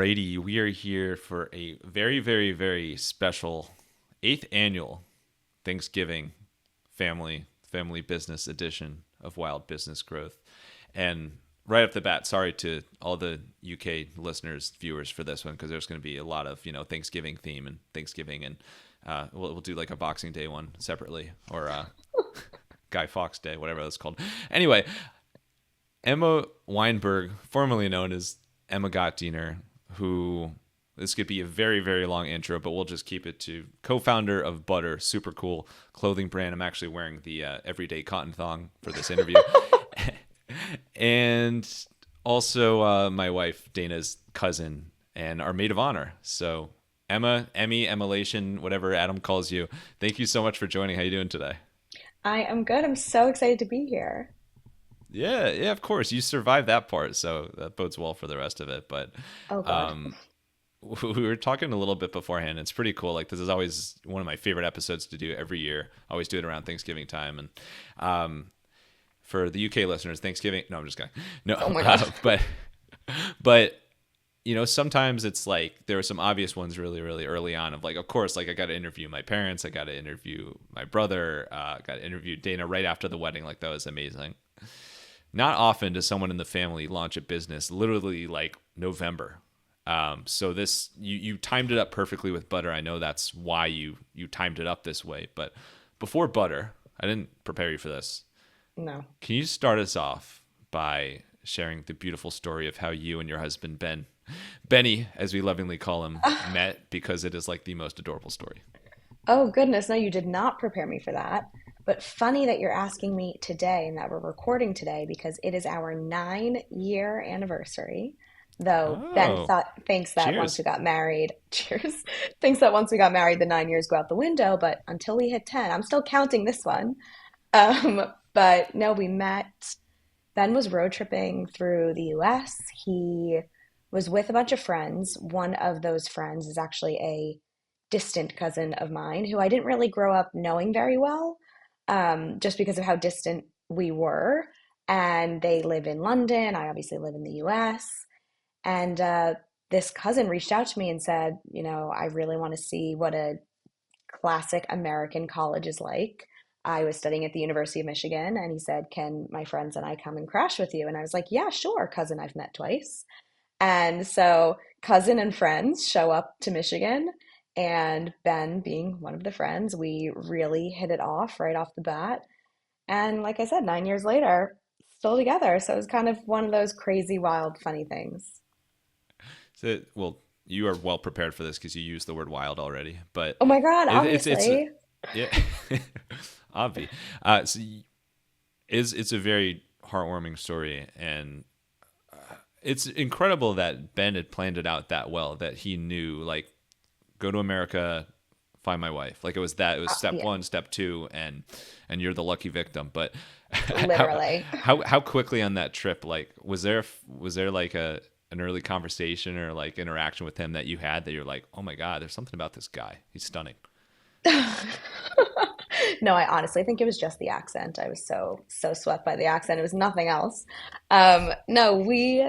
Alrighty, we are here for a very, very, very special eighth annual Thanksgiving family business edition of Wild Business Growth. And right off the bat, sorry to all the UK listeners, viewers for this one, because there's going to be a lot of Thanksgiving theme and Thanksgiving, and we'll do like a Boxing Day one separately, or Guy Fawkes Day, whatever that's called. Anyway, Emma Weinberg, formerly known as Emma Gottdiener, who this could be a very, very long intro, but we'll just keep it to co-founder of Buttah, super cool clothing brand. I'm actually wearing the everyday cotton thong for this interview. And also my wife, Dana's cousin, and our maid of honor. So Emma, Emmy, Emilation, whatever Adam calls you, thank you so much for joining. How you doing today? I am good. I'm so excited to be here. Yeah, of course. You survived that part, so that bodes well for the rest of it. But Oh God. um, we were talking a little bit beforehand. It's pretty cool. Like, this is always one of my favorite episodes to do every year. I always do it around Thanksgiving time. And for the UK listeners, Thanksgiving. No, I'm just kidding. No, Oh my God. but sometimes it's like there were some obvious ones really, really early on. Of like, of course, like I got to interview my parents. I got to interview my brother. Got to interview Dana right after the wedding. Like, that was amazing. Not often does someone in the family launch a business literally like November. So this you timed it up perfectly with Buttah. I know that's why you timed it up this way. But before Buttah, I didn't prepare you for this. No. Can you start us off by sharing the beautiful story of how you and your husband Benny, as we lovingly call him, met? Because it is like the most adorable story. Oh goodness, no, you did not prepare me for that. But funny that you're asking me today and that we're recording today because it is our 9-year anniversary. Though Ben Oh, thinks that once we cheers! got married, cheers, thinks that once we got married, the 9 years go out the window. But until we hit 10, I'm still counting this one. But no, we met. Ben was road tripping through the US. He was with a bunch of friends. One of those friends is actually a distant cousin of mine who I didn't really grow up knowing very well, just because of how distant we were. And they live in London. I obviously live in the US. And this cousin reached out to me and said, I really want to see what a classic American college is like. I was studying at the University of Michigan, and he said, can my friends and I come and crash with you? And I was like, yeah, sure, cousin I've met twice. And so cousin and friends show up to Michigan, and Ben being one of the friends, we really hit it off right off the bat. And like I said, 9 years later, still together. So it was kind of one of those crazy, wild, funny things. So, well, you are well prepared for this because you used the word wild already. But Oh my God, it's obviously. yeah, obvi. So it's a very heartwarming story, and it's incredible that Ben had planned it out that well. That he knew, like, go to America, find my wife. Like, it was step Yeah, one, step two, and you're the lucky victim. But how literally. how quickly on that trip, like, was there like an early conversation or like interaction with him that you had that you're like, oh my God, there's something about this guy. He's stunning. No, I honestly think it was just the accent. I was so swept by the accent. It was nothing else. No, we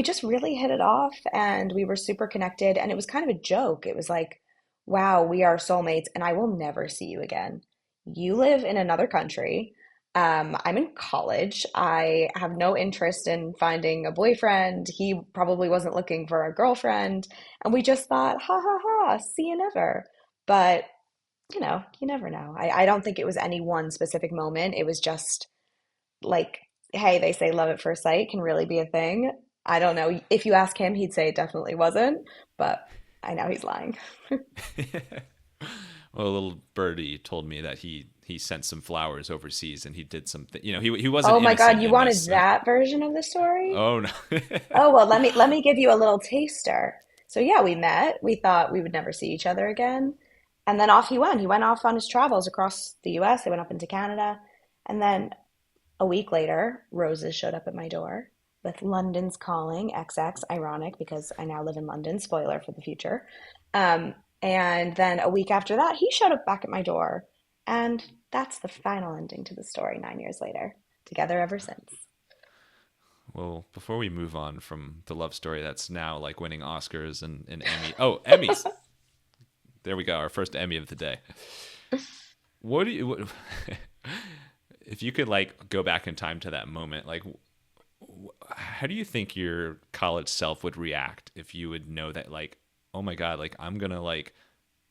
just really hit it off and we were super connected and it was kind of a joke. It was like, wow, we are soulmates and I will never see you again. You live in another country. I'm in college. I have no interest in finding a boyfriend. He probably wasn't looking for a girlfriend. And we just thought, ha ha ha, see you never. But you never know. I don't think it was any one specific moment. It was just like, hey, they say love at first sight can really be a thing. I don't know. If you ask him, he'd say it definitely wasn't, but I know he's lying. Well, a little birdie told me that he sent some flowers overseas and he did something. He wasn't Oh my God, innocent you in wanted this. that version of the story? Oh no. Oh, well, let me give you a little taster. So yeah, we met. We thought we would never see each other again. And then off he went. He went off on his travels across the US. They went up into Canada. And then a week later, roses showed up at my door with London's Calling XX, ironic because I now live in London, spoiler for the future. And then a week after that, he showed up back at my door. And that's the final ending to the story 9 years later. Together ever since. Well, before we move on from the love story that's now like winning Oscars and Emmy. Oh, Emmys. There we go. Our first Emmy of the day. What do you what, if you could like go back in time to that moment, like how do you think your college self would react if you would know that like, oh my God, like I'm gonna like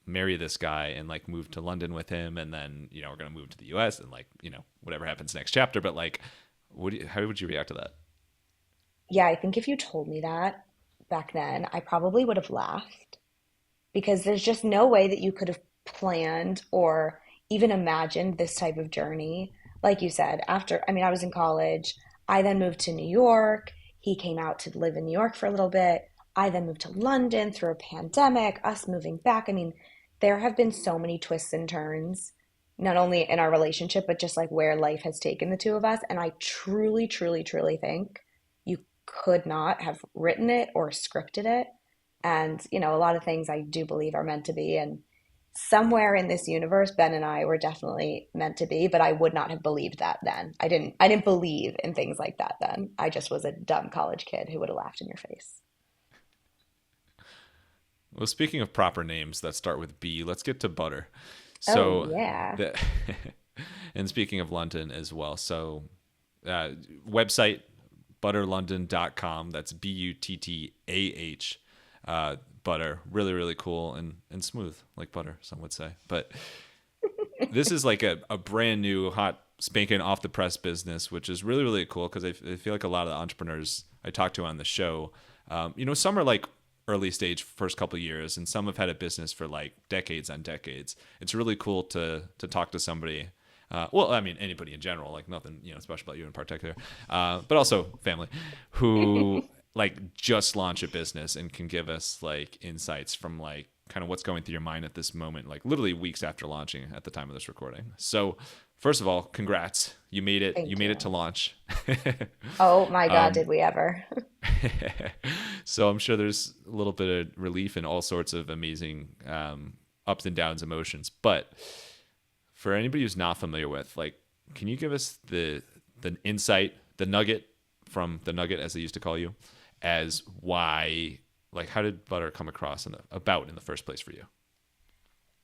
marry this guy and like move to London with him, and then we're gonna move to the U.S. and like whatever happens next chapter. But like, how would you react to that? Yeah, I think if you told me that back then, I probably would have laughed because there's just no way that you could have planned or even imagined this type of journey. Like you said, after, I mean, I was in college. I then moved to New York. He came out to live in New York for a little bit. I then moved to London through a pandemic, us moving back. I mean, there have been so many twists and turns, not only in our relationship, but just like where life has taken the two of us. And I truly, truly, truly think you could not have written it or scripted it. And, a lot of things I do believe are meant to be. And somewhere in this universe, Ben and I were definitely meant to be, but I would not have believed that then. I didn't believe in things like that then. I just was a dumb college kid who would have laughed in your face. Well, speaking of proper names that start with B, let's get to Butter. Oh So yeah. the and speaking of London as well, so website butterlondon.com. That's Buttah. Butter, really really cool and smooth like butter, some would say. But this is like a brand new hot spanking off the press business, which is really really cool because I feel like a lot of the entrepreneurs I talk to on the show, some are like early stage first couple of years, and some have had a business for like decades on decades. It's really cool to talk to somebody. Well, I mean, anybody in general, like nothing, special about you in particular, but also family who like just launch a business and can give us like insights from like kind of what's going through your mind at this moment, like literally weeks after launching at the time of this recording. So first of all, congrats. You made it. You Thank made it you. to launch. Oh my God, um, did we ever? so I'm sure there's a little bit of relief and all sorts of amazing ups and downs emotions. But for anybody who's not familiar with, like, can you give us the insight, the nugget from the nugget, as they used to call you, as why, like, how did Butter come across about in the first place for you?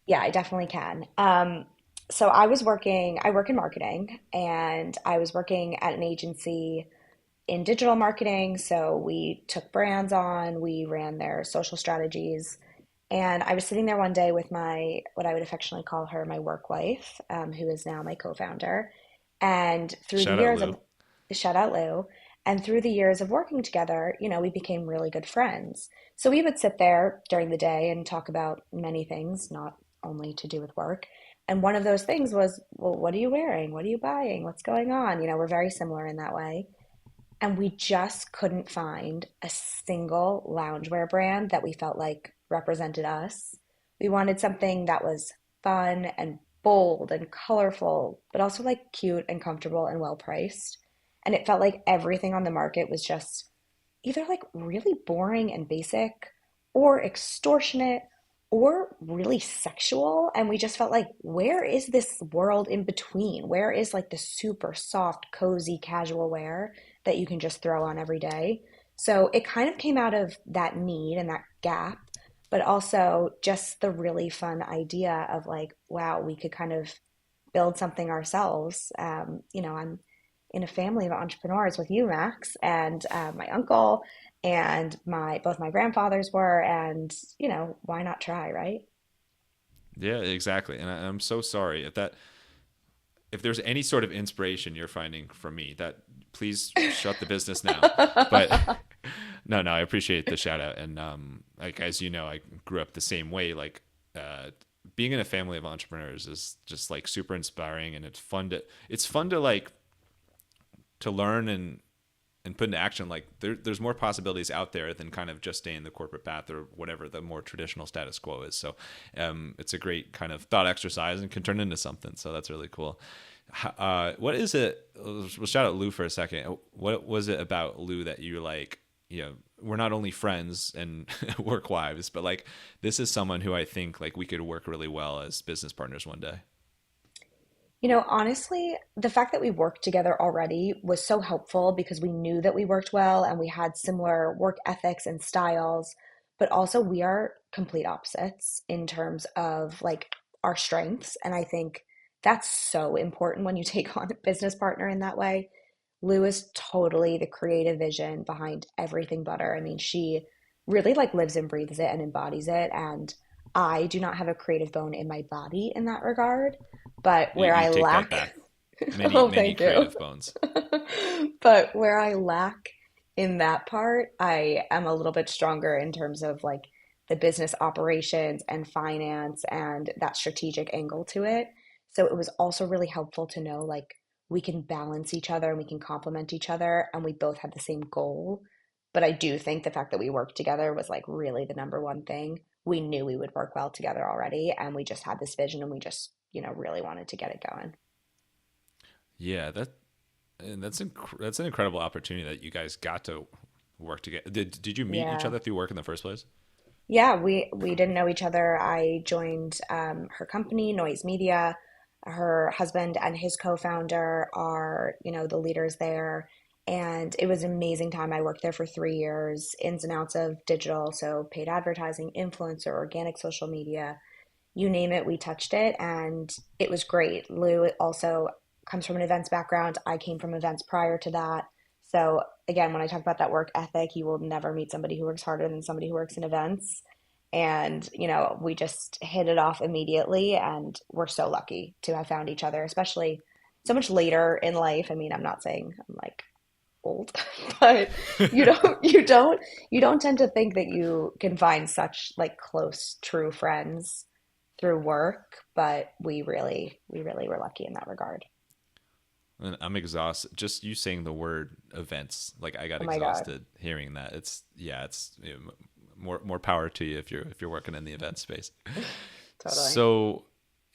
Yeah, I definitely can. So I work in marketing, and I was working at an agency in digital marketing. So we took brands on, we ran their social strategies. And I was sitting there one day with what I would affectionately call her, my work wife, who is now my co-founder. And through the Shout out years Lou. of, shout out Lou, and through the years of working together, we became really good friends. So we would sit there during the day and talk about many things, not only to do with work. And one of those things was, well, what are you wearing? What are you buying? What's going on? We're very similar in that way. And we just couldn't find a single loungewear brand that we felt like represented us. We wanted something that was fun and bold and colorful, but also like cute and comfortable and well priced. And it felt like everything on the market was just either like really boring and basic or extortionate or really sexual. And we just felt like, where is this world in between? Where is like the super soft, cozy, casual wear that you can just throw on every day? So it kind of came out of that need and that gap, but also just the really fun idea of like, wow, we could kind of build something ourselves. I'm in a family of entrepreneurs with you, Max, and my uncle and my both my grandfathers were, and why not try, right? Yeah, exactly. And I'm so sorry if there's any sort of inspiration you're finding from me, that please shut the business now. But no, I appreciate the shout out. And like as you know, I grew up the same way. Like being in a family of entrepreneurs is just like super inspiring, and it's fun to like to learn and put into action. Like there's more possibilities out there than kind of just staying the corporate path or whatever the more traditional status quo is. So it's a great kind of thought exercise and can turn into something. So that's really cool. What is it? We'll shout out Lou for a second. What was it about Lou that you like? We're not only friends and work wives, but like this is someone who I think like we could work really well as business partners one day. Honestly, the fact that we worked together already was so helpful because we knew that we worked well and we had similar work ethics and styles, but also we are complete opposites in terms of like our strengths. And I think that's so important when you take on a business partner in that way. Lou is totally the creative vision behind everything Butter. I mean, she really like lives and breathes it and embodies it. And I do not have a creative bone in my body in that regard. But where You I take that lack, back. Many, oh, many thank you. creative bones. But where I lack in that part, I am a little bit stronger in terms of like the business operations and finance and that strategic angle to it. So it was also really helpful to know like we can balance each other and we can complement each other and we both have the same goal. But I do think the fact that we worked together was like really the number one thing. We knew we would work well together already and we just had this vision and we just, really wanted to get it going. Yeah, that's an incredible opportunity that you guys got to work together. Did you meet each Yeah. other through work in the first place? Yeah, we didn't know each other. I joined her company, Noise Media. Her husband and his co-founder are, the leaders there. And it was an amazing time. I worked there for 3 years, ins and outs of digital, so paid advertising, influencer, organic social media, you name it, we touched it, and it was great. Lou also comes from an events background. I came from events prior to that. So again, when I talk about that work ethic, you will never meet somebody who works harder than somebody who works in events. And, we just hit it off immediately, and we're so lucky to have found each other, especially so much later in life. I mean, I'm not saying I'm like old, but you don't tend to think that you can find such like close, true friends through work, but we really were lucky in that regard. And I'm exhausted. Just you saying the word events, like I got Oh my God, exhausted hearing that. More power to you if you're working in the event space. totally. So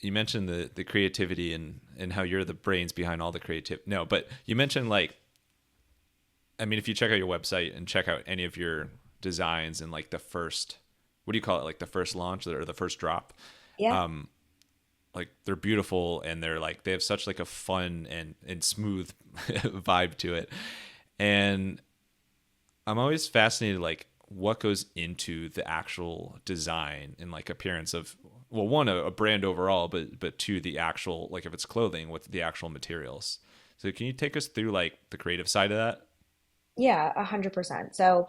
you mentioned the creativity and how you're the brains behind all the creative. No, but you mentioned like, I mean, if you check out your website and check out any of your designs and like the first, what do you call it? Like the first launch or the first drop, Yeah. like they're beautiful and they're like, they have such like a fun and smooth vibe to it. And I'm always fascinated, like what goes into the actual design and like appearance of, well, one, a brand overall, but two, the actual, like if it's clothing, with the actual materials. So can you take us through like the creative side of that? Yeah, 100%. So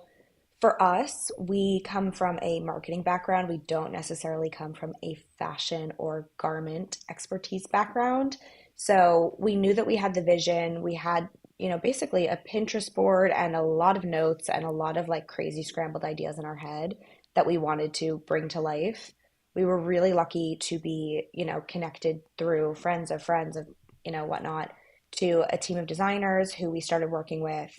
for us, we come from a marketing background. We don't necessarily come from a fashion or garment expertise background. So we knew that we had the vision. We had, basically a Pinterest board and a lot of notes and a lot of like crazy scrambled ideas in our head that we wanted to bring to life. We were really lucky to be, connected through friends of, whatnot, to a team of designers who we started working with.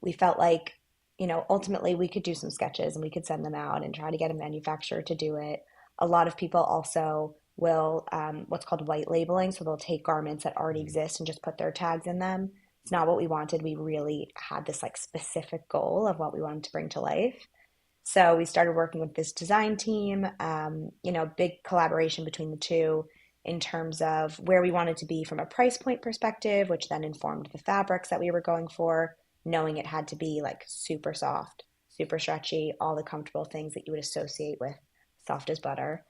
We felt like ultimately we could do some sketches and we could send them out and try to get a manufacturer to do it. A lot of people also will what's called white labeling. So they'll take garments that already exist and just put their tags in them. It's not what we wanted. We really had this like specific goal of what we wanted to bring to life. So we started working with this design team, big collaboration between the two in terms of where we wanted to be from a price point perspective, which then informed the fabrics that we were going for, knowing it had to be like super soft, super stretchy, all the comfortable things that you would associate with soft as butter.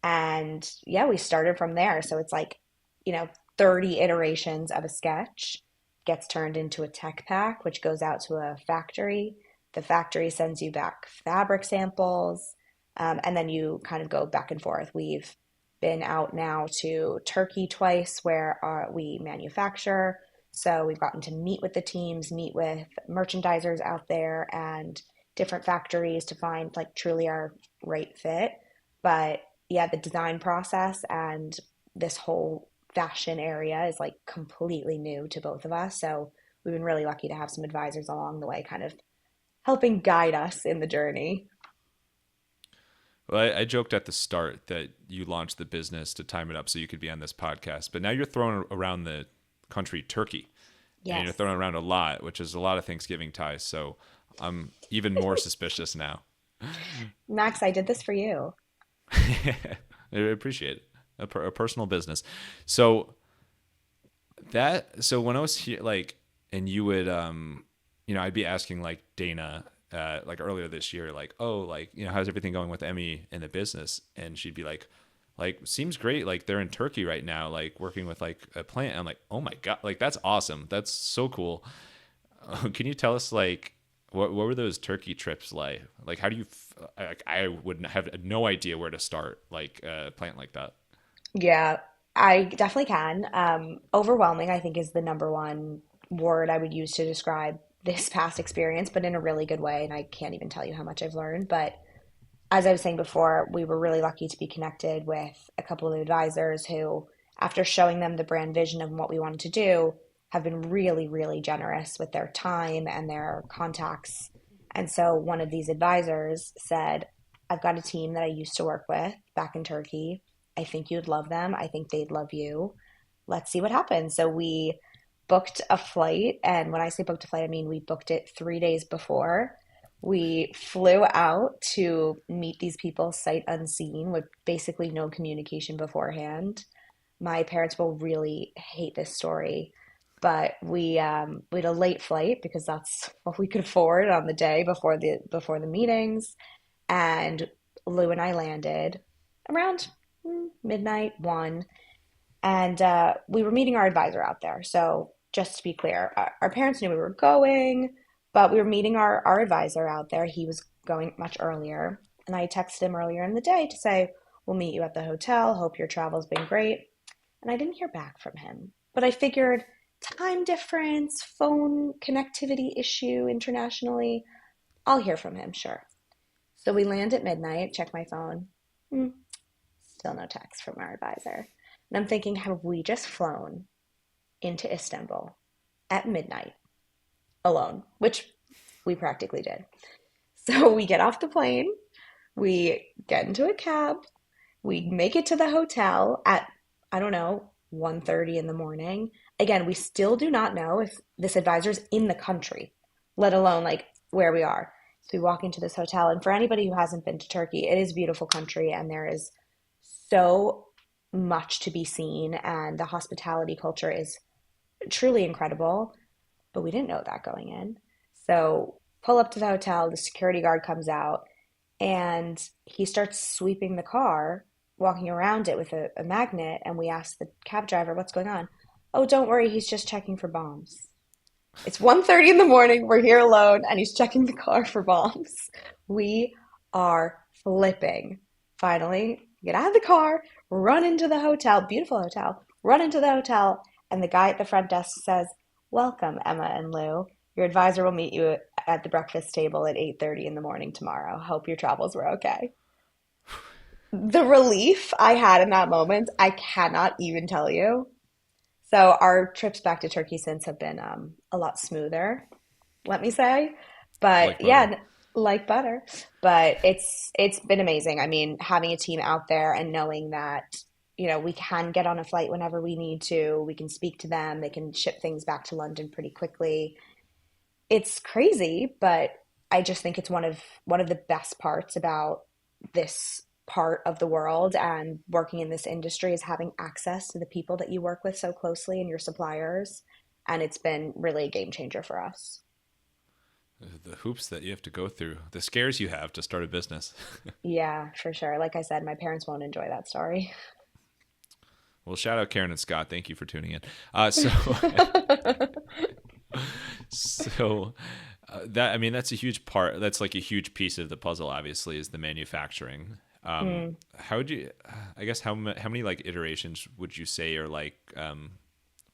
And yeah, we started from there. So it's like, you know, 30 iterations of a sketch gets turned into a tech pack, which goes out to a factory. The factory sends you back fabric samples, and then you kind of go back and forth. We've been out now to Turkey twice where we manufacture. So we've gotten to meet with the teams, meet with merchandisers out there and different factories to find like truly our right fit. But yeah, the design process and this whole fashion area is like completely new to both of us. So we've been really lucky to have some advisors along the way, kind of helping guide us in the journey. Well, I joked at the start that you launched the business to time it up so you could be on this podcast, but now you're throwing around the country turkey, and you're Yes. throwing around a lot, which is a lot of Thanksgiving ties. So I'm even more suspicious now. Max, I did this for you. I appreciate it. A personal business. So That so when I was here, like, and you would, I'd be asking like Dana, like earlier this year, like, oh, like, how's everything going with Emmy in the business? And she'd be like, seems great. Like they're in Turkey right now, like working with like a plant. I'm like, oh my God, like that's awesome. That's so cool. Can you tell us like what were those Turkey trips like? Like, how do you? I would have no idea where to start, like a plant like that. Yeah, I definitely can. Overwhelming, I think, is the number one word I would use to describe this past experience, but in a really good way. And I can't even tell you how much I've learned. But as I was saying before, we were really lucky to be connected with a couple of advisors who, after showing them the brand vision of what we wanted to do, have been really, really generous with their time and their contacts. And so one of these advisors said, I've got a team that I used to work with back in Turkey. I think you'd love them. I think they'd love you. Let's see what happens. So we booked a flight. And when I say booked a flight, I mean we booked it 3 days before. We flew out to meet these people sight unseen with basically no communication beforehand. My parents will really hate this story, but we had a late flight because that's what we could afford on the day before the meetings. And Lou and I landed around midnight, one, and we were meeting our advisor out there. So just to be clear, our parents knew we were going, but we were meeting our advisor out there. He was going much earlier. And I texted him earlier in the day to say, we'll meet you at the hotel. Hope your travel's been great. And I didn't hear back from him. But I figured time difference, phone connectivity issue internationally, I'll hear from him, sure. So we land at midnight, check my phone. Hmm, Still no text from our advisor. And I'm thinking, have we just flown into Istanbul at midnight alone? Which we practically did. So we get off the plane, we get into a cab, we make it to the hotel at, I don't know, 1:30 in the morning. Again, we still do not know if this advisor's in the country, let alone like where we are. So we walk into this hotel, and for anybody who hasn't been to Turkey, it is a beautiful country and there is so much to be seen, and the hospitality culture is truly incredible. But we didn't know that going in. So pull up to the hotel, the security guard comes out, and he starts sweeping the car, walking around it with a magnet. And we asked the cab driver, what's going on? Oh, don't worry, he's just checking for bombs. It's 1:30 in the morning, we're here alone, and he's checking the car for bombs. We are flipping. Finally, get out of the car, run into the hotel, beautiful hotel, run into the hotel, and the guy at the front desk says, welcome, Emma and Lou. Your advisor will meet you at the breakfast table at 8:30 in the morning tomorrow. Hope your travels were okay. The relief I had in that moment, I cannot even tell you. So our trips back to Turkey since have been a lot smoother, let me say. But Like butter. yeah, like butter. But it's been amazing. I mean, having a team out there and knowing that, we can get on a flight whenever we need to. We can speak to them. They can ship things back to London pretty quickly. It's crazy, but I just think it's one of the best parts about this part of the world and working in this industry is having access to the people that you work with so closely and your suppliers. And it's been really a game changer for us. The hoops that you have to go through, the scares you have to start a business. Yeah, for sure. Like I said, my parents won't enjoy that story. Well, shout out Karen and Scott. Thank you for tuning in. So, so that I mean, that's a huge part. That's like a huge piece of the puzzle. Obviously, is the manufacturing. Mm. How would you? I guess how many like iterations would you say, or like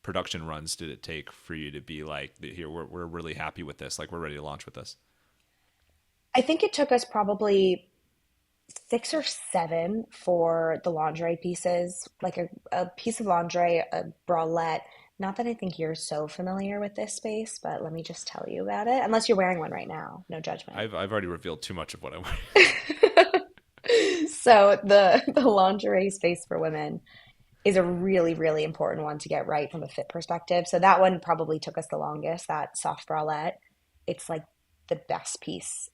production runs did it take for you to be like, here we're really happy with this, like we're ready to launch with this? I think it took us probably 6 or 7 for the lingerie pieces, like a piece of lingerie, a bralette. Not that I think you're so familiar with this space, but let me just tell you about it. Unless you're wearing one right now, no judgment. I've already revealed too much of what I want. So the lingerie space for women is a really, really important one to get right from a fit perspective. So that one probably took us the longest, that soft bralette. It's like the best piece.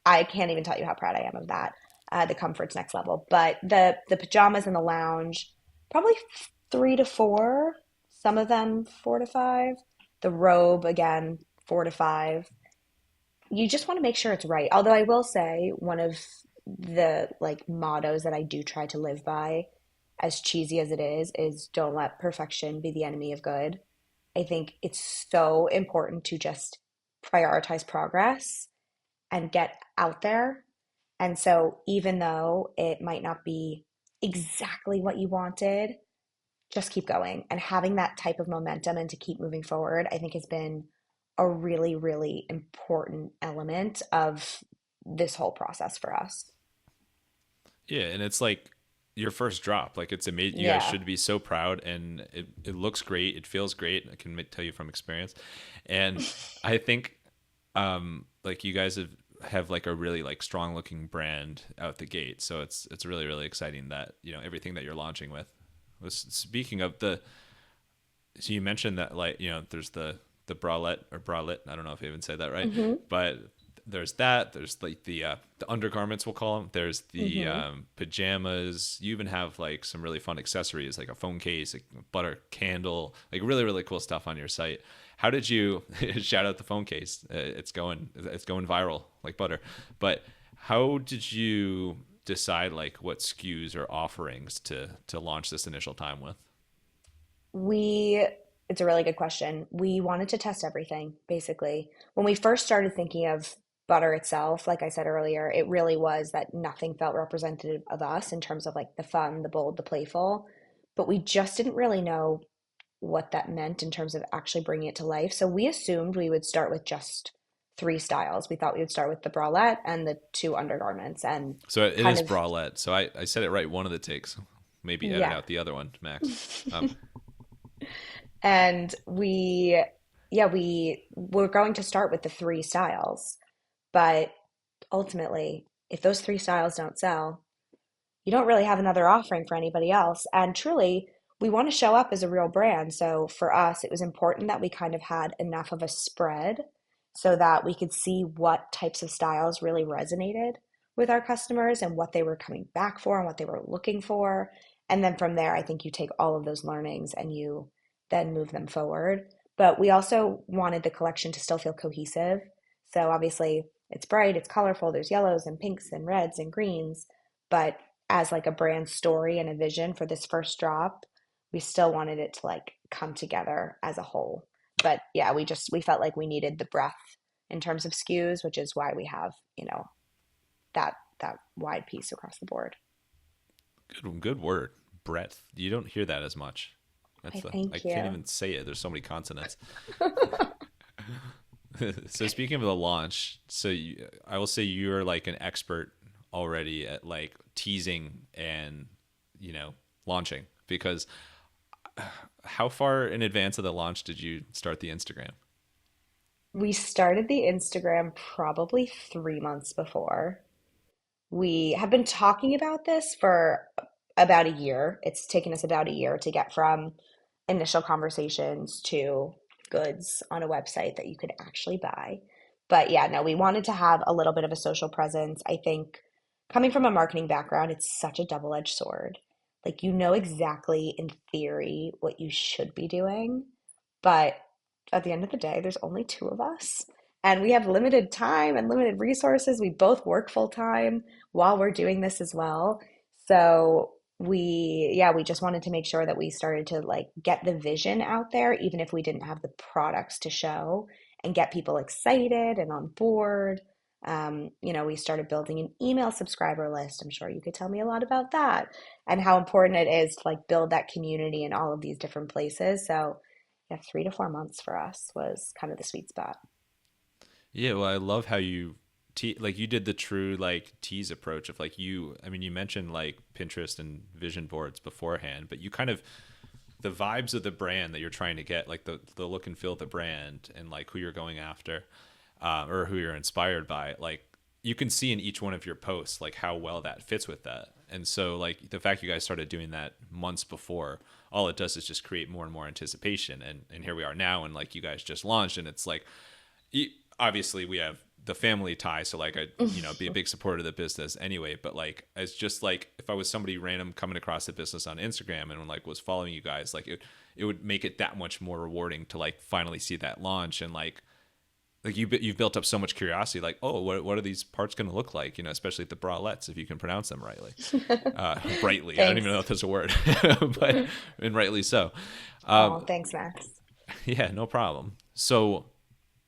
I can't even tell you how proud I am of that. The comfort's next level. But the pajamas in the lounge, probably 3 to 4, some of them 4 to 5. The robe, again, 4 to 5. You just want to make sure it's right. Although I will say one of the like mottos that I do try to live by, as cheesy as it is don't let perfection be the enemy of good. I think it's so important to just prioritize progress and get out there. And so even though it might not be exactly what you wanted, just keep going. And having that type of momentum and to keep moving forward, I think has been a really, really important element of this whole process for us. Yeah, and it's like your first drop. Like it's amazing. You guys Yeah. should be so proud, and it looks great. It feels great. I can tell you from experience, and I think like you guys have like a really like strong looking brand out the gate. So it's really really exciting that everything that you're launching with. Was speaking of the so you mentioned that like there's the bralette or bralette. I don't know if I even said that right, Hmm. but there's that. There's like the undergarments we'll call them. There's the Hmm. pajamas. You even have like some really fun accessories like a phone case, a butter candle, like really really cool stuff on your site. How did you shout out the phone case? It's going viral like butter. But how did you decide like what SKUs or offerings to launch this initial time with? We, it's a really good question. We wanted to test everything, basically. When we first started thinking of butter itself, like I said earlier, it really was that nothing felt representative of us in terms of like the fun, the bold, the playful. But we just didn't really know what that meant in terms of actually bringing it to life. So we assumed we would start with just 3 styles. We thought we would start with the bralette and the two undergarments and So it kind is of, bralette. So I said it right one of the takes. Maybe edit yeah. out the other one, Max. Um, And we were going to start with the 3 styles, but ultimately, if those 3 styles don't sell, you don't really have another offering for anybody else. And truly, we want to show up as a real brand. So for us, it was important that we kind of had enough of a spread so that we could see what types of styles really resonated with our customers and what they were coming back for and what they were looking for. And then from there, I think you take all of those learnings and you then move them forward. But we also wanted the collection to still feel cohesive. So obviously, it's bright, it's colorful, there's yellows and pinks and reds and greens, but as like a brand story and a vision for this first drop, we still wanted it to like come together as a whole. But yeah, we felt like we needed the breadth in terms of SKUs, which is why we have, that wide piece across the board. good word. Breadth. You don't hear that as much. I I thank can't you. even say it. There's so many consonants. So speaking of the launch, I will say you're like an expert already at like teasing and launching because how far in advance of the launch did you start the Instagram? We started the Instagram probably 3 months before. We have been talking about this for about a year. It's taken us about a year to get from initial conversations to goods on a website that you could actually buy. But yeah, no, we wanted to have a little bit of a social presence. I think coming from a marketing background, it's such a double-edged sword. Like, you know exactly in theory what you should be doing, but at the end of the day, there's only two of us. And we have limited time and limited resources. We both work full time while we're doing this as well. So we just wanted to make sure that we started to like get the vision out there, even if we didn't have the products to show, and get people excited and on board. We started building an email subscriber list. I'm sure you could tell me a lot about that and how important it is to like build that community in all of these different places. So yeah, 3 to 4 months for us was kind of the sweet spot. Yeah, well, I love how like you did the true like tease approach of like I mean, you mentioned like Pinterest and vision boards beforehand, but you kind of the vibes of the brand that you're trying to get, like the look and feel of the brand and like who you're going after, or who you're inspired by, like you can see in each one of your posts like how well that fits with that. And so like the fact you guys started doing that months before, all it does is just create more and more anticipation. And here we are now, and like you guys just launched, and it's like obviously we have the family tie, so like I be a big supporter of the business anyway, but like it's just like if I was somebody random coming across the business on Instagram and like was following you guys, like it would make it that much more rewarding to like finally see that launch. And like you've built up so much curiosity, like, oh, what are these parts going to look like, especially the bralettes, if you can pronounce them rightly. Brightly, I don't even know Thanks. if that's a word, but and rightly so. Oh, thanks, Max. Yeah, no problem. So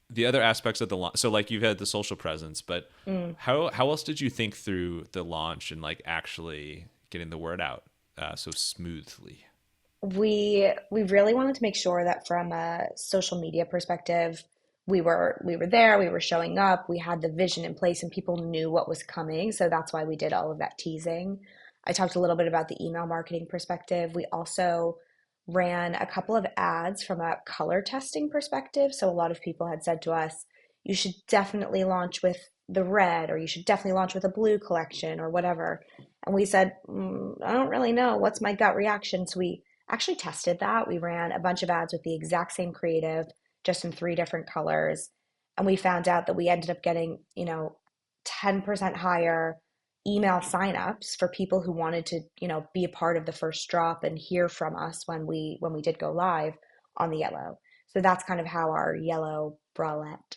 the other aspects of the launch, so like you've had the social presence, but Mm. how else did you think through the launch and like actually getting the word out so smoothly? We really wanted to make sure that from a social media perspective, we were there, we were showing up, we had the vision in place, and people knew what was coming. So that's why we did all of that teasing. I talked a little bit about the email marketing perspective. We also ran a couple of ads from a color testing perspective. So a lot of people had said to us, you should definitely launch with the red, or you should definitely launch with a blue collection, or whatever. And we said, I don't really know. What's my gut reaction? So we actually tested that. We ran a bunch of ads with the exact same creative, just in three different colors. And we found out that we ended up getting, 10% higher email signups for people who wanted to, be a part of the first drop and hear from us when we did go live on the yellow. So that's kind of how our yellow bralette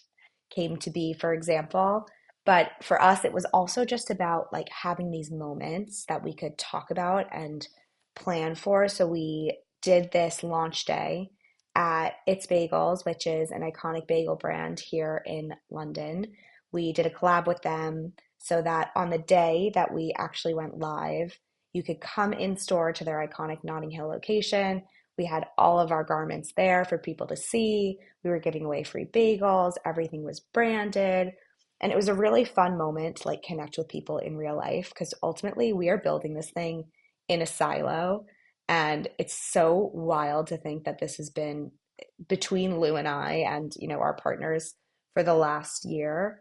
came to be, for example. But for us, it was also just about like having these moments that we could talk about and plan for. So we did this launch day at It's Bagels, which is an iconic bagel brand here in London. We did a collab with them so that on the day that we actually went live, you could come in store to their iconic Notting Hill location. We had all of our garments there for people to see. We were giving away free bagels. Everything was branded. And it was a really fun moment to like connect with people in real life because ultimately we are building this thing in a silo. And it's so wild to think that this has been between Lou and I and, our partners for the last year.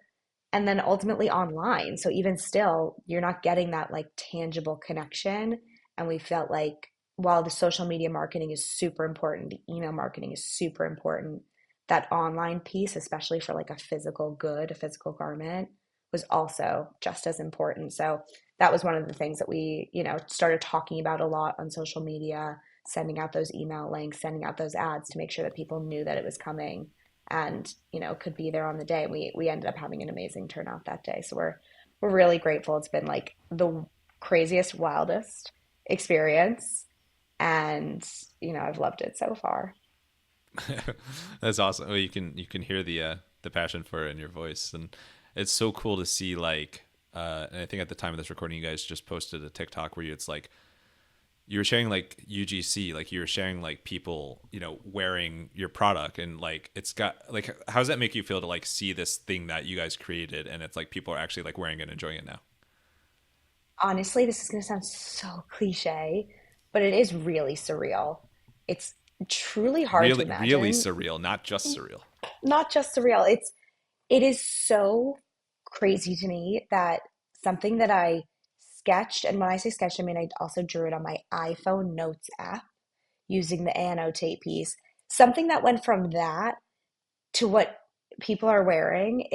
And then ultimately online. So even still, you're not getting that like tangible connection. And we felt like while the social media marketing is super important, the email marketing is super important, that online piece, especially for like a physical good, a physical garment, was also just as important. So that was one of the things that we, started talking about a lot on social media, sending out those email links, sending out those ads to make sure that people knew that it was coming and, could be there on the day. We ended up having an amazing turnout that day. So we're really grateful. It's been like the craziest, wildest experience. And, I've loved it so far. That's awesome. Well, you can hear the passion for it in your voice, and it's so cool to see like. And I think at the time of this recording, you guys just posted a TikTok where it's like you were sharing like UGC, like you were sharing like people, wearing your product, and like it's got like how does that make you feel to like see this thing that you guys created, and it's like people are actually like wearing it and enjoying it now? Honestly, this is going to sound so cliche, but it is really surreal. It's truly hard to Really, really imagine. surreal, not just surreal. Not just surreal. It is so crazy to me that something that I sketched, and when I say sketched, I mean I also drew it on my iPhone Notes app using the annotate piece. Something that went from that to what people are wearing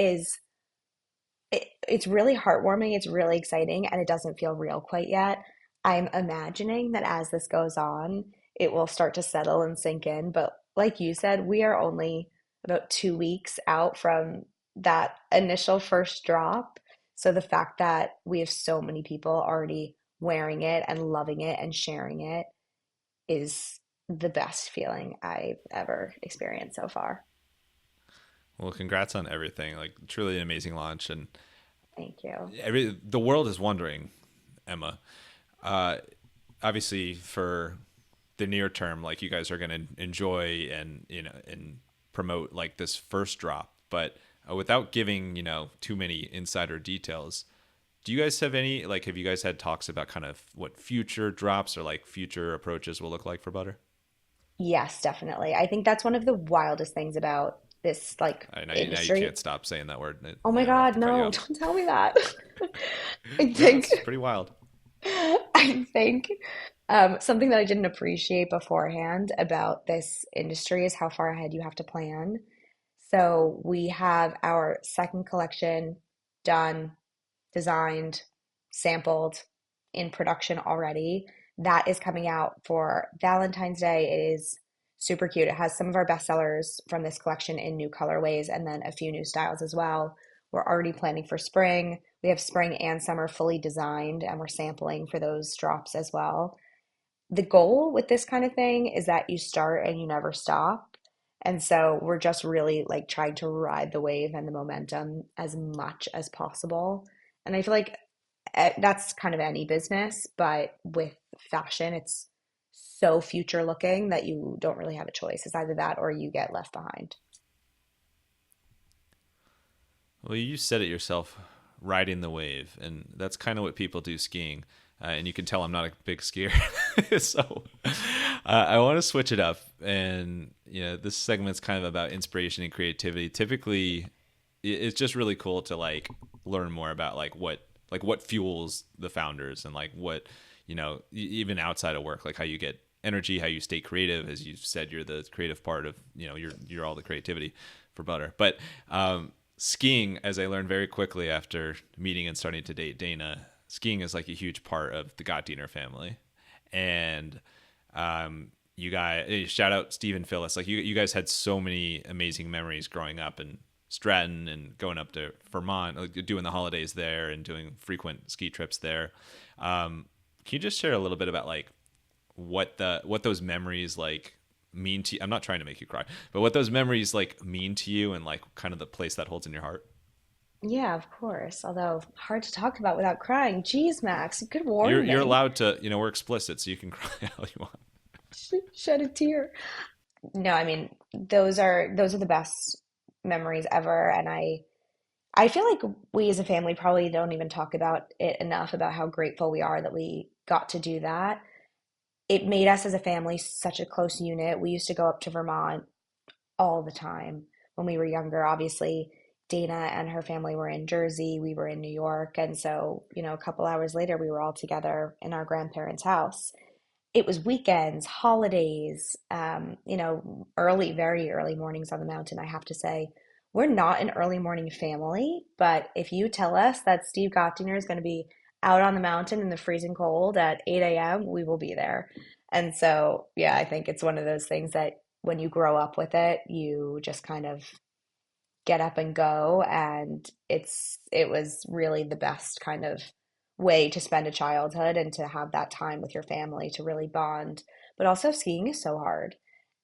it's really heartwarming, it's really exciting, and it doesn't feel real quite yet. I'm imagining that as this goes on, it will start to settle and sink in. But like you said, we are only about 2 weeks out from that initial first drop. So the fact that we have so many people already wearing it and loving it and sharing it is the best feeling I've ever experienced so far. Well, congrats on everything. Like truly an amazing launch, and Thank you. the world is wondering, Emma. Uh, Obviously, for the near term, like you guys are going to enjoy and and promote like this first drop, but without giving too many insider details. Do you guys have any like? Have you guys had talks about kind of what future drops or like future approaches will look like for Butter? Yes, definitely. I think that's one of the wildest things about this like I know now you industry. can't stop saying that word. Oh my I don't have God, to cut you no, off. don't tell me that. I No, think it's pretty wild. I think something that I didn't appreciate beforehand about this industry is how far ahead you have to plan. So we have our second collection done, designed, sampled, in production already. That is coming out for Valentine's Day. It is super cute. It has some of our best sellers from this collection in new colorways and then a few new styles as well. We're already planning for spring. We have spring and summer fully designed, and we're sampling for those drops as well. The goal with this kind of thing is that you start and you never stop. And so we're just really like trying to ride the wave and the momentum as much as possible. And I feel like that's kind of any business, but with fashion, it's so future looking that you don't really have a choice. It's either that or you get left behind. Well, you said it yourself, riding the wave, and that's kind of what people do skiing. And you can tell I'm not a big skier, so I want to switch it up. And this segment's kind of about inspiration and creativity. Typically, it's just really cool to like learn more about like what fuels the founders and like what even outside of work, like how you get energy, how you stay creative. As you said, you're the creative part of you're all the creativity for Butter. But skiing, as I learned very quickly after meeting and starting to date Dana, skiing is like a huge part of the Gottdiener family. And you guys, shout out Steve and Phyllis. Like you guys had so many amazing memories growing up in Stratton and going up to Vermont, like doing the holidays there and doing frequent ski trips there. Can you just share a little bit about like what those memories like mean to you? I'm not trying to make you cry, but what those memories like mean to you and like kind of the place that holds in your heart. Yeah, of course. Although hard to talk about without crying. Geez, Max, good You're warning. allowed to, we're explicit, so you can cry all you want. Shed a tear. No, I mean, those are the best memories ever, and I feel like we as a family probably don't even talk about it enough about how grateful we are that we got to do that. It made us as a family such a close unit. We used to go up to Vermont all the time when we were younger. Obviously, Dana and her family were in Jersey, we were in New York, and so, a couple hours later we were all together in our grandparents' house. It was weekends, holidays, early, very early mornings on the mountain, I have to say. We're not an early morning family, but if you tell us that Steve Gottiner is going to be out on the mountain in the freezing cold at 8 a.m., we will be there. And so, yeah, I think it's one of those things that when you grow up with it, you just kind of get up and go. And it was really the best kind of way to spend a childhood and to have that time with your family to really bond. But also skiing is so hard.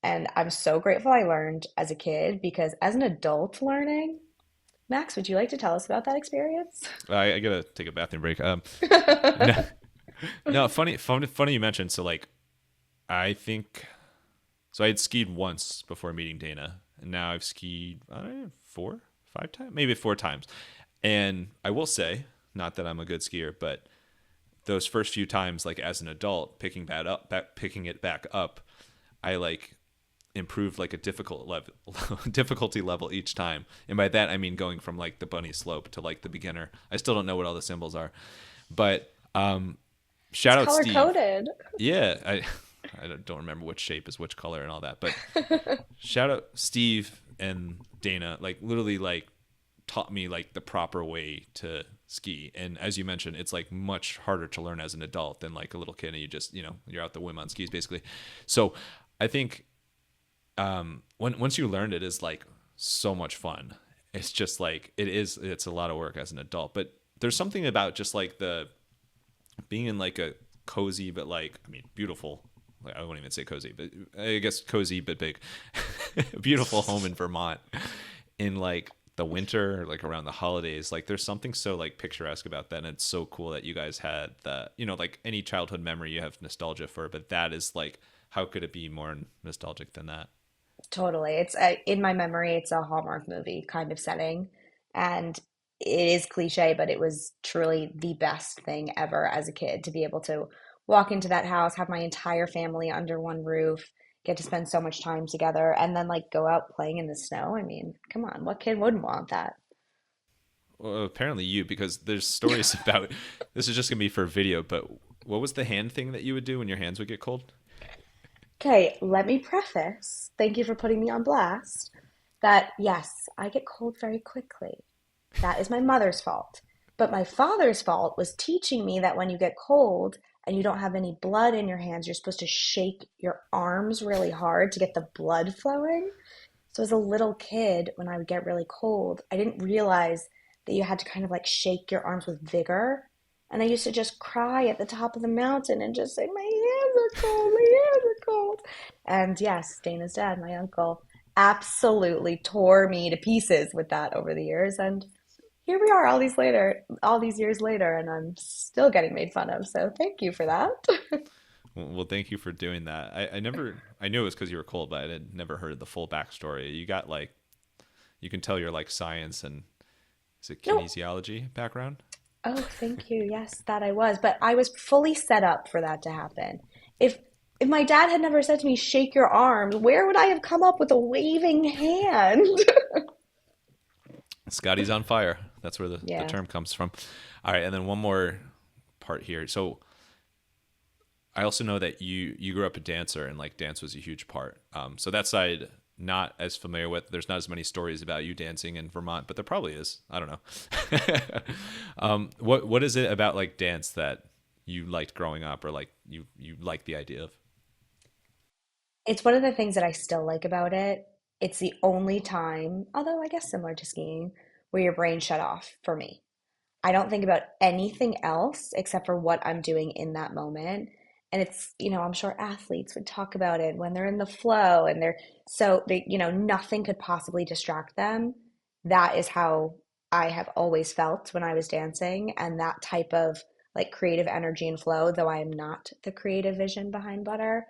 And I'm so grateful I learned as a kid because as an adult learning, Max, would you like to tell us about that experience? I gotta take a bathroom break. No, no, funny you mentioned. So like, I think so. I had skied once before meeting Dana, and now I've skied I don't know, 4, 5 times, maybe 4 times. And I will say, not that I'm a good skier, but those first few times, like as an adult, picking it back up, I like improved like a difficulty level each time. And by that I mean going from like the bunny slope to like the beginner. I still don't know what all the symbols are, but It's shout out color Steve. coded. Yeah, I don't remember which shape is which color and all that, but shout out Steve and Dana, like literally like taught me like the proper way to ski. And as you mentioned, it's like much harder to learn as an adult than like a little kid, and you just you're out the whim on skis basically. So I think once you learn it is like so much fun. It's just like it's a lot of work as an adult, but there's something about just like the being in like a cozy but like I mean beautiful, like I won't even say cozy, but I guess cozy but big beautiful home in Vermont in like the winter, like around the holidays. Like there's something so like picturesque about that, and it's so cool that you guys had that. Like any childhood memory you have nostalgia for, but that is like, how could it be more nostalgic than that? Totally. It's in my memory, it's a Hallmark movie kind of setting. And it is cliche, but it was truly the best thing ever as a kid to be able to walk into that house, have my entire family under one roof, get to spend so much time together, and then like go out playing in the snow. I mean, come on, what kid wouldn't want that? Well, apparently you, because there's stories about this is just gonna be for video, but what was the hand thing that you would do when your hands would get cold? Okay, let me preface. Thank you for putting me on blast. that yes, I get cold very quickly. That is my mother's fault. But my father's fault was teaching me that when you get cold and you don't have any blood in your hands, you're supposed to shake your arms really hard to get the blood flowing. So as a little kid, when I would get really cold, I didn't realize that you had to kind of like shake your arms with vigor. And I used to just cry at the top of the mountain and just say, my hands are cold, my hands are cold. And yes, Dana's dad, my uncle, absolutely tore me to pieces with that over the years. And here we are all these years later, and I'm still getting made fun of. So thank you for that. Well, thank you for doing that. I never, I knew it was because you were cold, but I had never heard the full backstory. You got like, you can tell you're like science and is it No, kinesiology background? oh, thank you. Yes, that I was, but I was fully set up for that to happen. If if my dad had never said to me, "Shake your arms," where would I have come up with a waving hand? Scotty's on fire. That's where the Yeah. term comes from. All right, and then one more part here. So I also know that you grew up a dancer and like dance was a huge part. So that side not as familiar with. There's not as many stories about you dancing in Vermont, but there probably is. I don't know. What is it about like dance that you liked growing up, or like you like the idea of? It's one of the things that I still like about it. It's the only time, although I guess similar to skiing, where your brain shut off for me. I don't think about anything else except for what I'm doing in that moment. And it's, I'm sure athletes would talk about it when they're in the flow and nothing could possibly distract them. That is how I have always felt when I was dancing. And that type of like creative energy and flow, though I am not the creative vision behind Butter,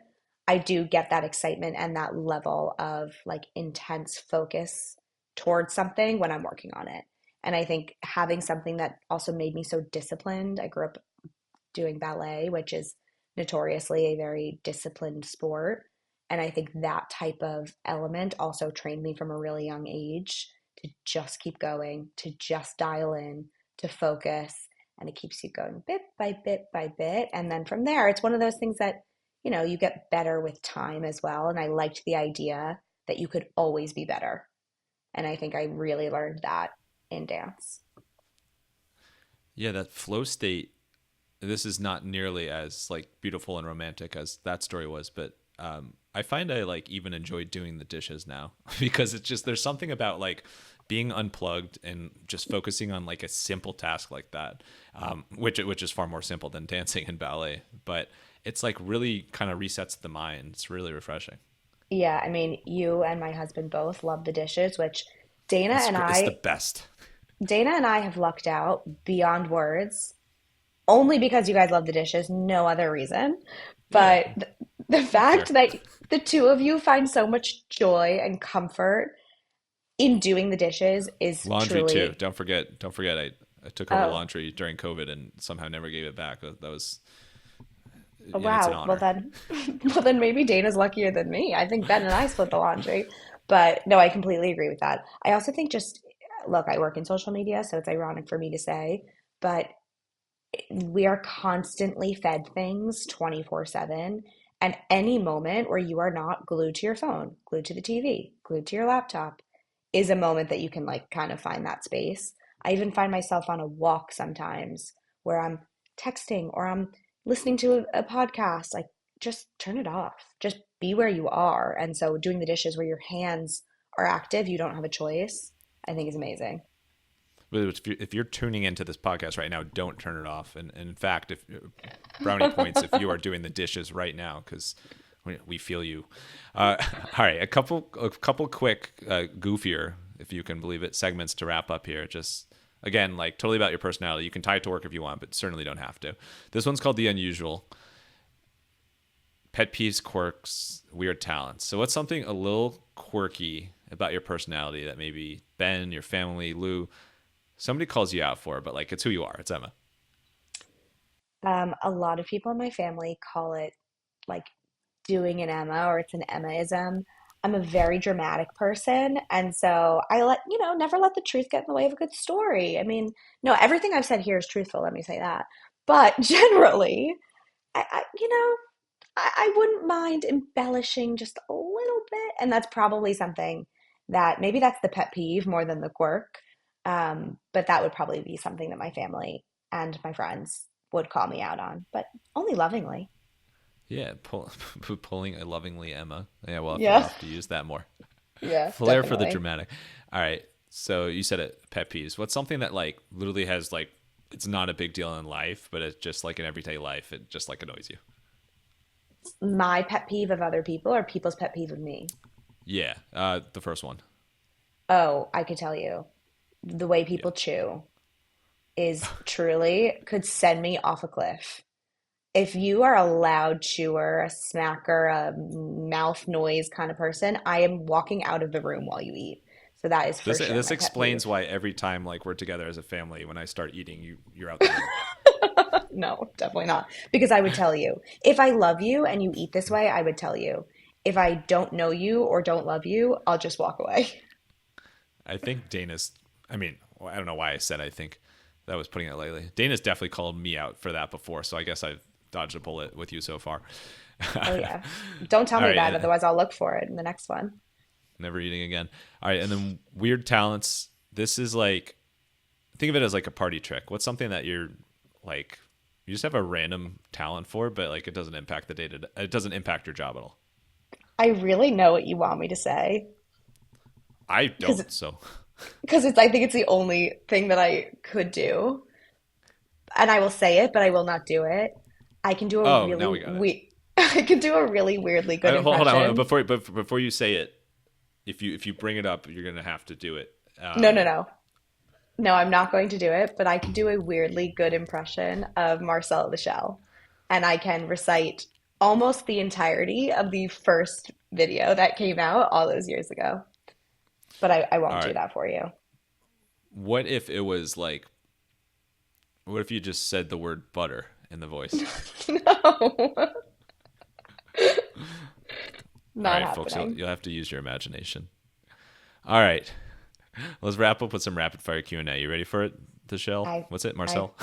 I do get that excitement and that level of like intense focus towards something when I'm working on it. And I think having something that also made me so disciplined, I grew up doing ballet, which is notoriously a very disciplined sport. And I think that type of element also trained me from a really young age to just keep going, to just dial in, to focus. And it keeps you going bit by bit by bit. And then from there, it's one of those things that, you get better with time as well. And I liked the idea that you could always be better. And I think I really learned that in dance. Yeah, that flow state. This is not nearly as like beautiful and romantic as that story was, but I find I like even enjoy doing the dishes now because it's just there's something about like being unplugged and just focusing on like a simple task like that, which is far more simple than dancing and ballet, but it's like really kind of resets the mind. It's really refreshing. Yeah, I mean, you and my husband both love the dishes, which Dana and It's the I, best. Dana and I have lucked out beyond words, only because you guys love the dishes, no other reason. Yeah, But the fair. fact that the two of you find so much joy and comfort in doing the dishes is Laundry too. truly, Don't forget. I took over oh, laundry during COVID and somehow never gave it back. That was, oh, and it's an wow. Well honor. then, well then maybe Dana's luckier than me. I think Ben and I split the laundry. But no, I completely agree with that. I also think just, look, I work in social media, so it's ironic for me to say, but we are constantly fed things 24/7. And any moment where you are not glued to your phone, glued to the TV, glued to your laptop is a moment that you can like kind of find that space. I even find myself on a walk sometimes where I'm texting or I'm listening to a podcast. Like, just turn it off. Just be where you are. And so, doing the dishes where your hands are active, you don't have a choice, I think is amazing. But if you're tuning into this podcast right now, don't turn it off. And in fact, if brownie points, if you are doing the dishes right now, because we feel you. All right, a couple quick goofier, if you can believe it, segments to wrap up here. Just again, like totally about your personality. You can tie it to work if you want, but certainly don't have to. This one's called the unusual. Pet peeves, quirks, weird talents. So what's something a little quirky about your personality that maybe Ben, your family, Lou, somebody calls you out for, but like it's who you are. It's Emma. A lot of people in my family call it like doing an Emma or it's an Emmaism. I'm a very dramatic person, and so I never let the truth get in the way of a good story. I mean, no, everything I've said here is truthful, let me say that. But generally, I wouldn't mind embellishing just a little bit, and that's probably something that maybe that's the pet peeve more than the quirk. But that would probably be something that my family and my friends would call me out on, but only lovingly. Yeah, pulling a lovingly Emma. Yeah, we'll Yeah. have to use that more. Yeah, Flair for the definitely. dramatic. All right. So you said it, pet peeves. What's something that like literally has like it's not a big deal in life, but it's just like in everyday life, it just like annoys you. My pet peeve of other people or people's pet peeve of me. Yeah, the first one. Oh, I could tell you. The way Yeah. people chew is truly could send me off a cliff. If you are a loud chewer, a smacker, a mouth noise kind of person, I am walking out of the room while you eat. So that is for sure This my pet peeve. explains why every time like we're together as a family, when I start eating, you're out the door. No, definitely not. Because I would tell you. If I love you and you eat this way, I would tell you. If I don't know you or don't love you, I'll just walk away. I think Dana's. I mean, well, I don't know why I said I think that was putting it lightly. Dana's definitely called me out for that before, so I guess I've dodged a bullet with you so far. Oh yeah. Don't tell All me right, that, otherwise I'll look for it in the next one. never eating again. All right, and then weird talents. This is like think of it as like a party trick. What's something that you're like you just have a random talent for, but like it doesn't impact the data. It doesn't impact your job at all. I really know what you want me to say I because don't. So, it's I think it's the only thing that I could do. And I will say it, but I will not do it. I can do a oh, really now we got it. we I can do a really weirdly good Hold on. impression. Before you say it, if you bring it up, you're gonna have to do it. No, no, no. No, I'm not going to do it, but I can do a weirdly good impression of Marcel the Shell. And I can recite almost the entirety of the first video that came out all those years ago. But I All won't do right. that for you. What if it was like? What if you just said the word butter in the voice? No, All not right, folks, happening. you'll have to use your imagination. All right, let's wrap up with some rapid fire Q and A. You ready for it? The shell. I, What's it, I, Marcel?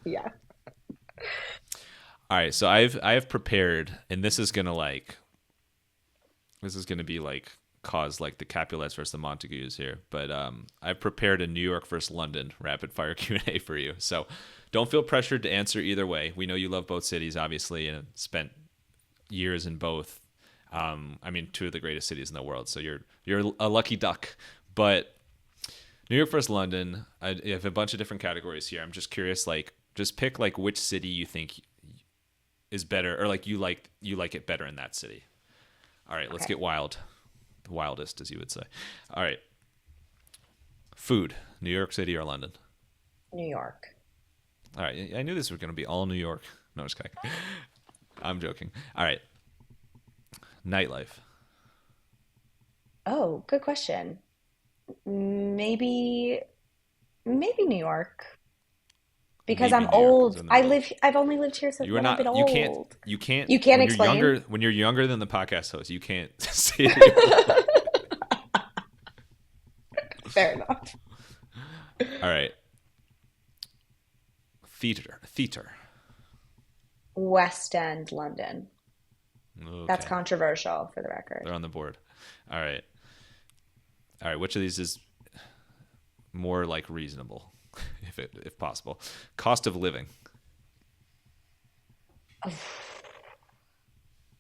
yeah. All right, so I have prepared, and this is gonna be like cause like the Capulets versus the Montagues here, but I've prepared a New York versus London rapid fire Q and A for you. So don't feel pressured to answer either way. We know you love both cities, obviously, and spent years in both. I mean, two of the greatest cities in the world. So you're a lucky duck. But New York versus London, I have a bunch of different categories here. I'm just curious, like, just pick like which city you think is better, or like you like it better in that city. All right, let's Okay. get wild, the wildest, as you would say. All right, food, New York City or London. New York. All right, I knew this was going to be all New York. No, just kidding. I'm joking. All right, nightlife. Oh, good question. Maybe maybe New York because Maybe I'm New York was old. in the middle. I've only lived here since You are when I've been not. old. You can't. You can't explain. When you're younger than the podcast host, you can't say that you're old. Fair enough. All right. Theater. West End, London. That's Okay, controversial for the record. they're on the board. All right. All right. Which of these is more like reasonable, if possible? Cost of living.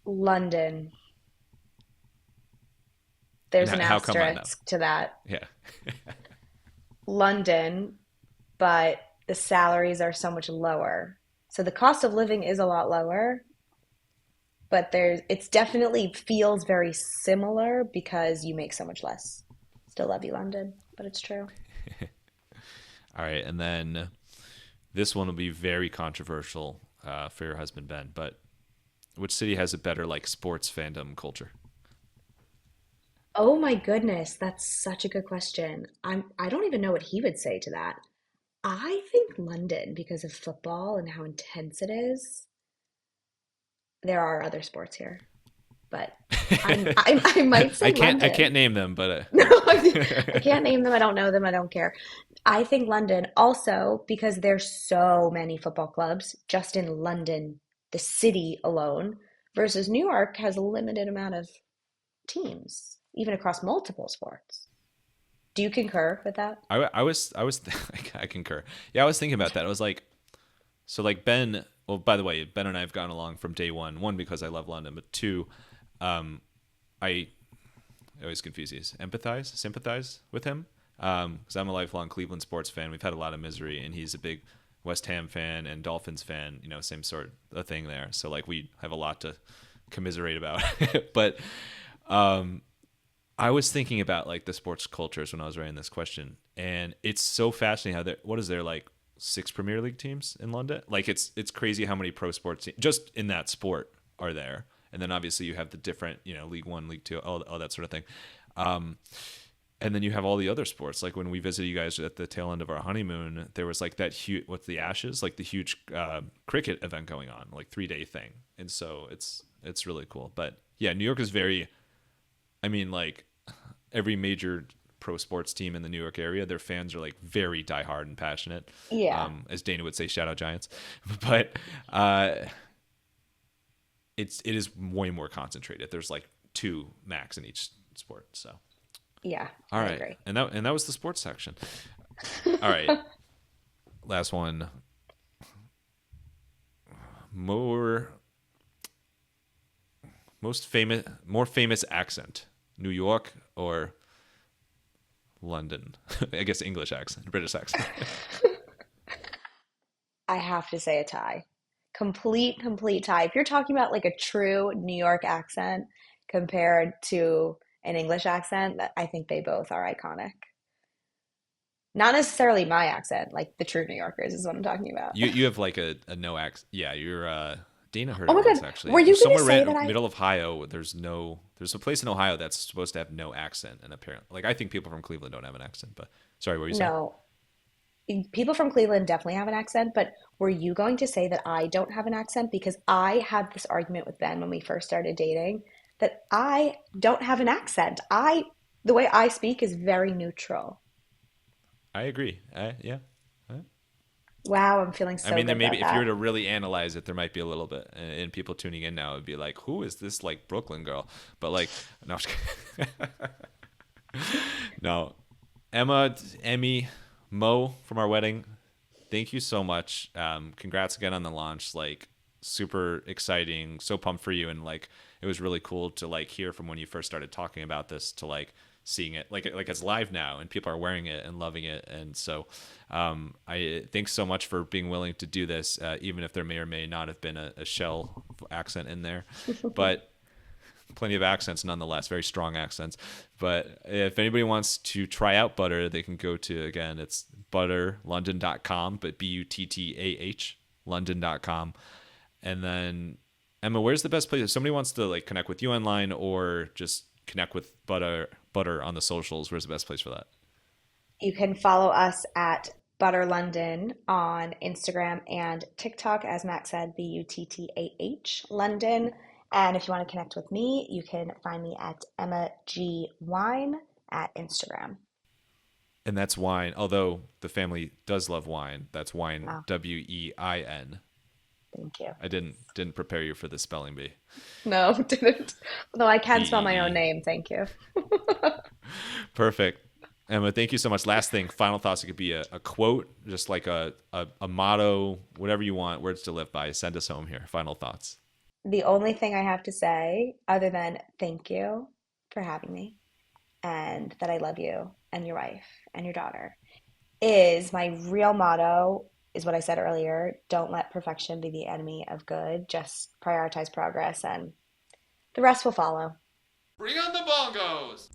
London. And There's an how come I know? asterisk to that. Yeah. London, but the salaries are so much lower. So the cost of living is a lot lower, but it's definitely feels very similar because you make so much less. Still love you, London, but it's true. All right. And then this one will be very controversial for your husband Ben. But which city has a better like sports fandom culture? Oh my goodness, that's such a good question. I don't even know what he would say to that. I think London because of football and how intense it is. There are other sports here, but I might say I London. can't name them, but No, I can't name them. I don't know them. I don't care. I think London also because there's so many football clubs just in London, the city alone, versus New York has a limited amount of teams. even across multiple sports. Do you concur with that? I concur. Yeah, I was thinking about that. I was like, so like Ben. Well, by the way, Ben and I have gone along from day one. One, because I love London, but two, I always confuse these. Sympathize with him, because I'm a lifelong Cleveland sports fan. We've had a lot of misery, and he's a big West Ham fan and Dolphins fan. Same sort of thing there. So like we have a lot to commiserate about. But I was thinking about like the sports cultures when I was writing this question, and it's so fascinating how what is there, like 6 Premier League teams in London? Like it's crazy how many pro sports teams just in that sport are there, and then obviously you have the different League One, League Two, all that sort of thing, and then you have all the other sports. Like when we visited you guys at the tail end of our honeymoon, there was like that huge what's the Ashes, like the huge cricket event going on, like 3-day thing, and so it's really cool. But yeah, New York is very. I mean, like every major pro sports team in the New York area, their fans are like very diehard and passionate. Yeah. As Dana would say, shout out Giants. But it is way more concentrated. There's like 2 max in each sport. So Yeah, all I right, agree. and that was the sports section. All right, last one. More more famous accent, New York or London? I guess English accent, British accent. I have to say a tie. Complete tie. If you're talking about like a true New York accent compared to an English accent, I think they both are iconic. Not necessarily my accent, like the true New Yorkers is what I'm talking about. You have like a no accent. Yeah, you're Dana heard Oh it my once God, were actually. you gonna Somewhere say that middle of Ohio, there's a place in Ohio that's supposed to have no accent, and apparently, like I think people from Cleveland don't have an accent. But sorry, what were you saying? No, people from Cleveland definitely have an accent, but were you going to say that I don't have an accent? Because I had this argument with Ben when we first started dating that I don't have an accent. The way I speak is very neutral. I agree. Yeah. Wow, I'm feeling I so mean, there good maybe about if you were that. to really analyze it, there might be a little bit, and people tuning in now would be like, "Who is this like Brooklyn girl?" But like, no, I'm just kidding. No, Emmy, Mo from our wedding. Thank you so much. Congrats again on the launch. Like, super exciting. So pumped for you, and like, it was really cool to like hear from when you first started talking about this to like seeing it like it's live now and people are wearing it and loving it. And so I thanks so much for being willing to do this, even if there may or may not have been a shell accent in there, but plenty of accents nonetheless, very strong accents. But if anybody wants to try out Butter, they can go to, again, it's butterlondon.com, but Buttah london.com. And then Emma, where's the best place if somebody wants to like connect with you online or just connect with Butter on the socials? Where's the best place for that? You can follow us at Butter London on Instagram and TikTok, as Max said, Buttah London. And if you want to connect with me, you can find me at Emma G Wine at Instagram. And that's wine, although the family does love wine. That's wine, Wow, Wein. thank you. I didn't prepare you for the spelling bee. No, didn't. Although I B can spell my E own E. name, thank you. Perfect. Emma, thank you so much. Last thing, final thoughts. It could be a quote, just like a motto, whatever you want, words to live by. Send us home here. Final thoughts. The only thing I have to say, other than thank you for having me and that I love you and your wife and your daughter, is my real motto is what I said earlier. Don't let perfection be the enemy of good. Just prioritize progress and the rest will follow. Bring on the bongos.